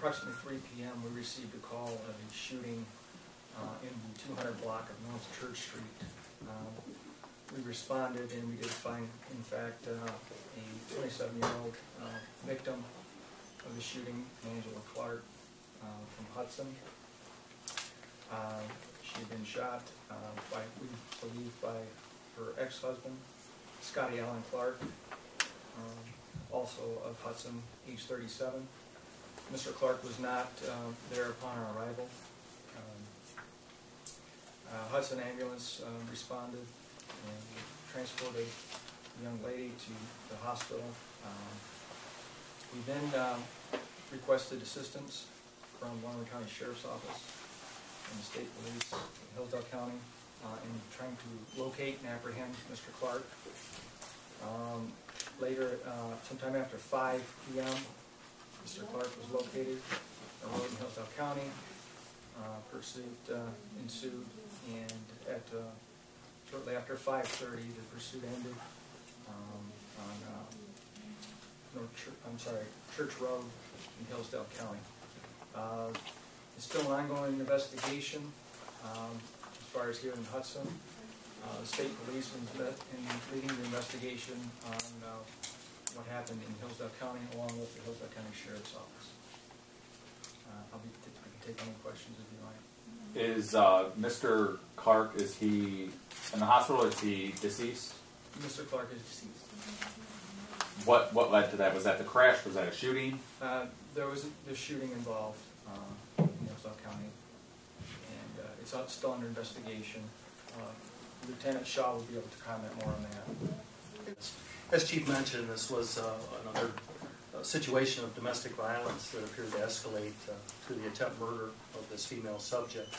approximately 3 p.m. we received a call of a shooting in the 200 block of North Church Street. We responded and we did find, in fact, a 27-year-old victim of the shooting, Angela Clark from Hudson. She had been shot by, we believe, by her ex-husband, Scottie Allen Clark, also of Hudson, age 37. Mr. Clark was not there upon our arrival. Hudson ambulance responded and transported the young lady to the hospital. We then requested assistance from Warren County Sheriff's Office and the State Police in Hillsdale County in trying to locate and apprehend Mr. Clark. Later, sometime after 5 p.m., Mr. Clark was located on a road in Hillsdale County. Pursuit ensued, and at shortly after 5:30, the pursuit ended on Church Road in Hillsdale County. It's still an ongoing investigation as far as here in Hudson. The state police is leading the investigation on what happened in Hillsdale County, along with the Hillsdale County Sheriff's Office. I can take any questions if you like. Is Mr. Clark, is he in the hospital or is he deceased? Mr. Clark is deceased. What led to that? Was that the crash? Was that a shooting? There was the shooting involved in Hillsdale County, and it's still under investigation. Lieutenant Shaw will be able to comment more on that. As Chief mentioned, this was another situation of domestic violence that appeared to escalate to the attempt murder of this female subject.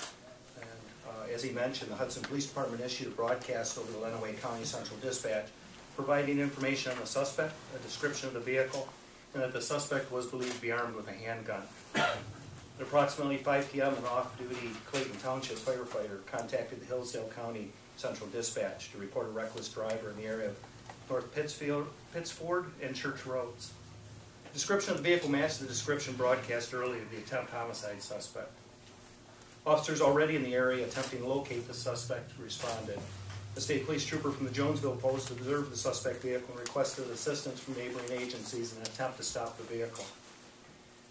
And as he mentioned, the Hudson Police Department issued a broadcast over the Lenawee County Central Dispatch providing information on the suspect, a description of the vehicle, and that the suspect was believed to be armed with a handgun. At approximately 5 p.m., an off-duty Clayton Township firefighter contacted the Hillsdale County Central Dispatch to report a reckless driver in the area of North Pittsford and Church Roads. The description of the vehicle matched the description broadcast earlier of the attempt homicide suspect. Officers already in the area attempting to locate the suspect responded. A state police trooper from the Jonesville post observed the suspect vehicle and requested assistance from neighboring agencies in an attempt to stop the vehicle.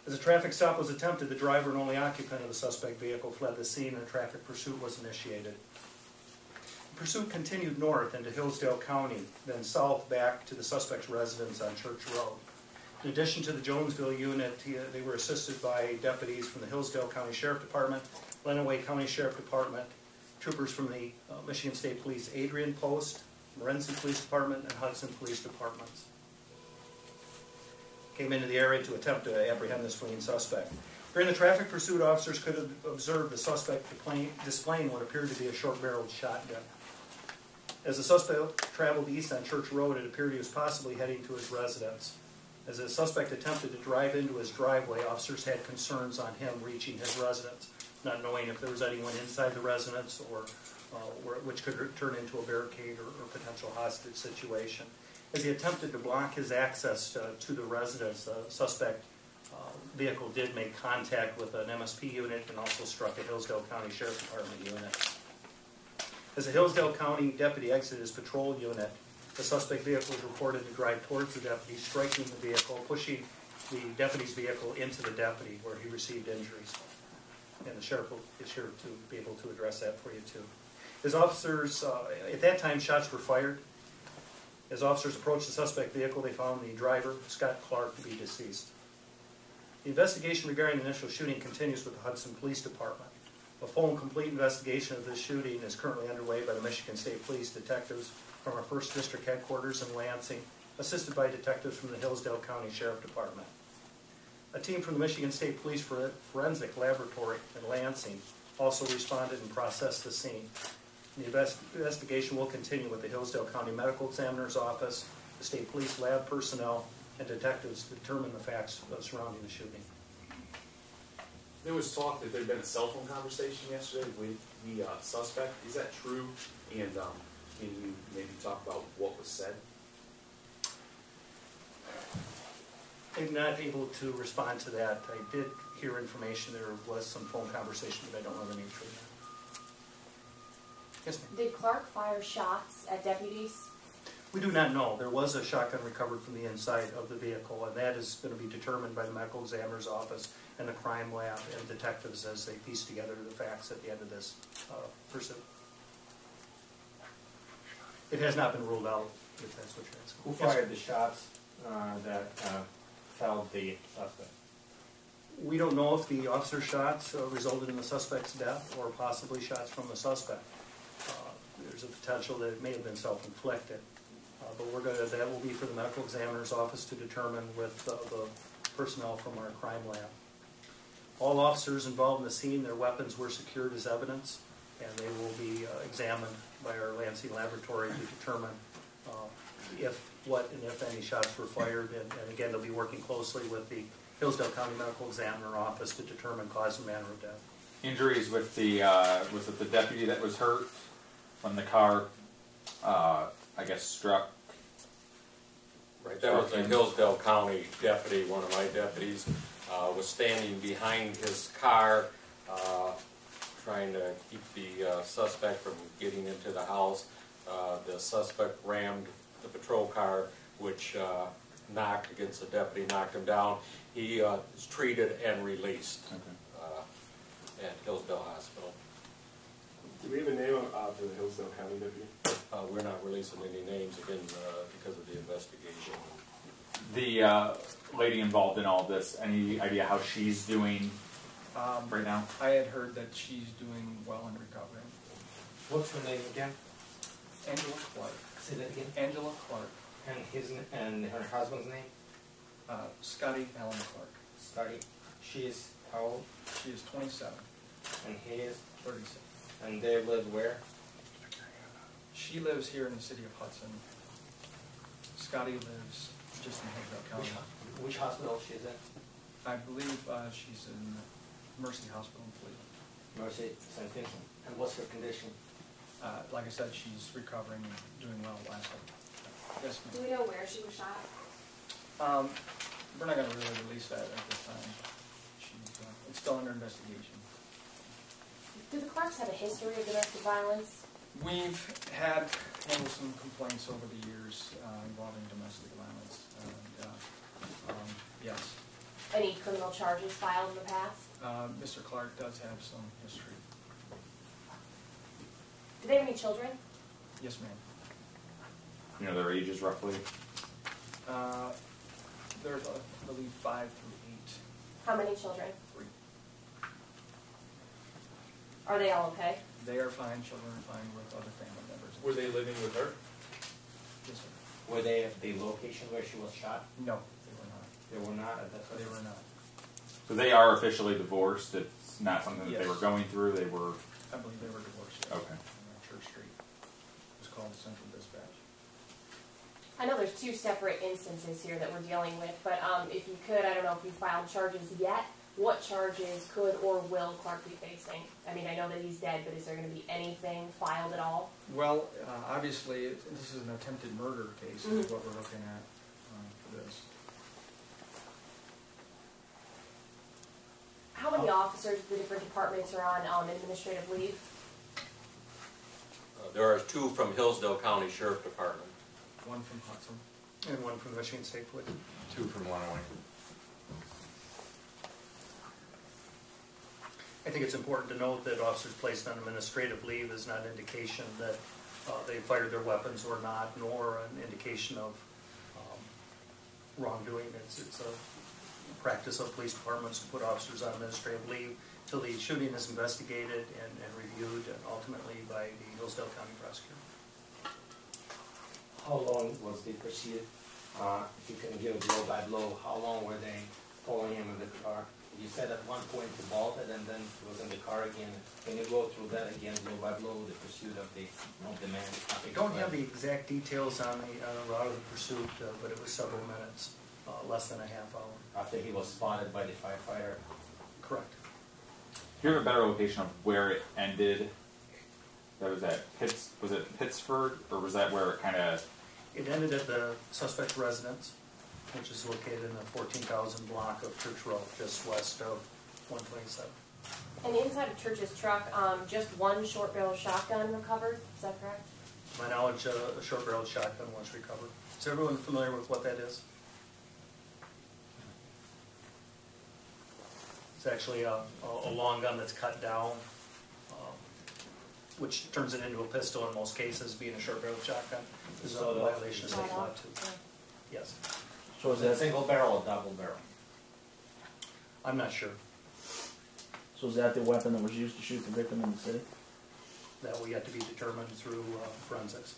As a traffic stop was attempted, the driver and only occupant of the suspect vehicle fled the scene and a traffic pursuit was initiated. The pursuit continued north into Hillsdale County, then south back to the suspect's residence on Church Road. In addition to the Jonesville unit, they were assisted by deputies from the Hillsdale County Sheriff Department, Lenawee County Sheriff Department, troopers from the Michigan State Police Adrian Post, Morenci Police Department, and Hudson Police Departments. Came into the area to attempt to apprehend this fleeing suspect. During the traffic pursuit, officers could have observed the suspect displaying what appeared to be a short-barreled shotgun. As the suspect traveled east on Church Road, it appeared he was possibly heading to his residence. As the suspect attempted to drive into his driveway, officers had concerns on him reaching his residence, not knowing if there was anyone inside the residence or which could turn into a barricade or potential hostage situation. As he attempted to block his access to the residence, the suspect vehicle did make contact with an MSP unit and also struck a Hillsdale County Sheriff Department unit. As a Hillsdale County deputy exited his patrol unit, the suspect vehicle was reported to drive towards the deputy, striking the vehicle, pushing the deputy's vehicle into the deputy, where he received injuries. And the sheriff is here to be able to address that for you too. As officers, at that time, shots were fired. As officers approached the suspect vehicle, they found the driver, Scott Clark, to be deceased. The investigation regarding the initial shooting continues with the Hudson Police Department. A full and complete investigation of this shooting is currently underway by the Michigan State Police detectives from our 1st District headquarters in Lansing, assisted by detectives from the Hillsdale County Sheriff Department. A team from the Michigan State Police Forensic Laboratory in Lansing also responded and processed the scene. The investigation will continue with the Hillsdale County Medical Examiner's Office, the State Police lab personnel, and detectives to determine the facts surrounding the shooting. There was talk that there had been a cell phone conversation yesterday with the suspect. Is that true? And can you maybe talk about what was said? I'm not able to respond to that. I did hear information. There was some phone conversation, but I don't know the nature of that. Yes, ma'am. Did Clark fire shots at deputies? We do not know. There was a shotgun recovered from the inside of the vehicle, and that is going to be determined by the medical examiner's office and the crime lab and detectives as they piece together the facts at the end of this pursuit. It has not been ruled out, if that's what you're asking. Who Yes, fired the shots that felled the suspect? we don't know if the officer's shots resulted in the suspect's death or possibly shots from the suspect. There's a potential that it may have been self-inflicted. But that will be for the medical examiner's office to determine with the personnel from our crime lab. All officers involved in the scene, their weapons were secured as evidence, and they will be examined by our Lansing laboratory to determine what and if any shots were fired. And again, they'll be working closely with the Hillsdale County Medical Examiner Office to determine cause and manner of death. Injuries with the was it the deputy that was hurt when the car, I guess, struck? Right, that was a Hillsdale County deputy, one of my deputies, was standing behind his car, trying to keep the suspect from getting into the house. The suspect rammed the patrol car, which knocked against the deputy, knocked him down. He was treated and released at Hillsdale Hospital. Do we have a name for the Hillsdale County deputy? We're not releasing any names again because of the investigation. The lady involved in all this, any idea how she's doing right now? I had heard that she's doing well and recovering. What's her name again? Angela Clark. Say that again. Angela Clark. And her husband's name? Scottie Allen Clark. Scottie. She is how old? She is 27. And he is? 36. And they live where? She lives here in the city of Hudson. Scottie lives just in Hillsdale County. Which hospital she's in? I believe she's in Mercy Hospital in Toledo. Mercy St. Vincent. And what's her condition? Like I said, she's recovering and doing well last week. Yes, Do ma'am. we know where she was shot? We're not going to really release that at this time. It's still under investigation. Do the Clarks have a history of domestic violence? We've handled some complaints over the years involving domestic violence. Yes. Any criminal charges filed in the past? Mr. Clark does have some history. Do they have any children? Yes, ma'am. You know their ages roughly? There's, I believe, 5 through 8. How many children? 3. Are they all okay? They are fine. Children are fine with other family members. Were they living with her? Yes, sir. Were they at the location where she was shot? No, they were not. They were not at that They time? were not. So they are officially divorced. It's not something that they Yes. were going through. They were. I believe they were divorced. Yes. Okay. On Church Street. It was called the Central Dispatch. I know there's 2 separate instances here that we're dealing with, but if you could, I don't know if you filed charges yet, what charges could or will Clark be facing? I mean, I know that he's dead, but is there going to be anything filed at all? Well, obviously, this is an attempted murder case, is what we're looking at for this. How many officers of the different departments are on administrative leave? There are 2 from Hillsdale County Sheriff Department. 1 from Hudson. And one from Michigan State Police. 2 from Illinois. I think it's important to note that officers placed on administrative leave is not an indication that they fired their weapons or not, nor an indication of wrongdoing. It's a practice of police departments to put officers on administrative leave till the shooting is investigated and reviewed and ultimately by the Hillsdale County prosecutor. How long was the pursuit? If you can give blow by blow, how long were they following him in the car? You said at one point he bolted and then he was in the car again. Can you go through that again, blow by blow, the pursuit of the man? I don't have the exact details on the route of the pursuit, but it was several minutes, less than a half hour. After he was spotted by the firefighter. Correct. Do you have a better location of where it ended? That was at was it Pittsford, or was that where it kind of? It ended at the suspect's residence, which is located in the 14,000 block of Church Road, just west of 127. And inside of Church's truck, just one short barrel shotgun recovered, is that correct? To my knowledge, a short barreled shotgun was recovered. Is everyone familiar with what that is? It's actually a long gun that's cut down, which turns it into a pistol in most cases, being a short barreled shotgun. This is a violation of state law too. Yes. So is it single barrel or double barrel? I'm not sure. So is that the weapon that was used to shoot the victim in the city? That will yet to be determined through forensics.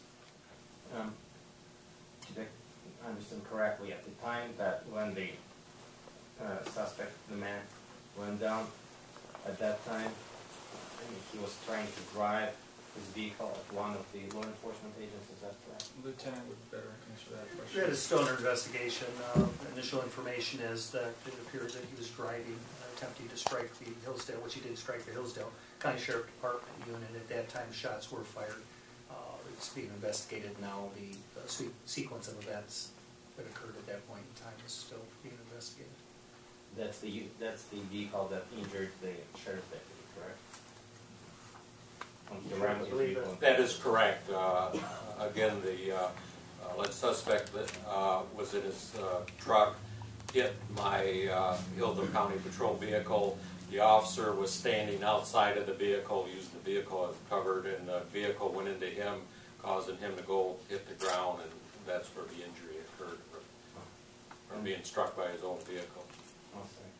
Did I understand correctly, at the time that when the suspect, the man, went down, at that time, he was trying to drive his vehicle at one of the law enforcement agents, is that correct? Lieutenant would better answer that question. It is still under investigation. Initial information is that it appears that he was driving, attempting to strike the Hillsdale, which he did strike the Hillsdale County Sheriff Department unit. At that time, shots were fired. It's being investigated now. The sequence of events that occurred at that point in time is still being investigated. That's the vehicle that injured the sheriff's deputy, correct? That is correct. Again, the alleged suspect that was in his truck hit my Hillsdale County patrol vehicle. The officer was standing outside of the vehicle, used the vehicle as covered, and the vehicle went into him, causing him to go hit the ground, and that's where the injury occurred, from being struck by his own vehicle. Okay.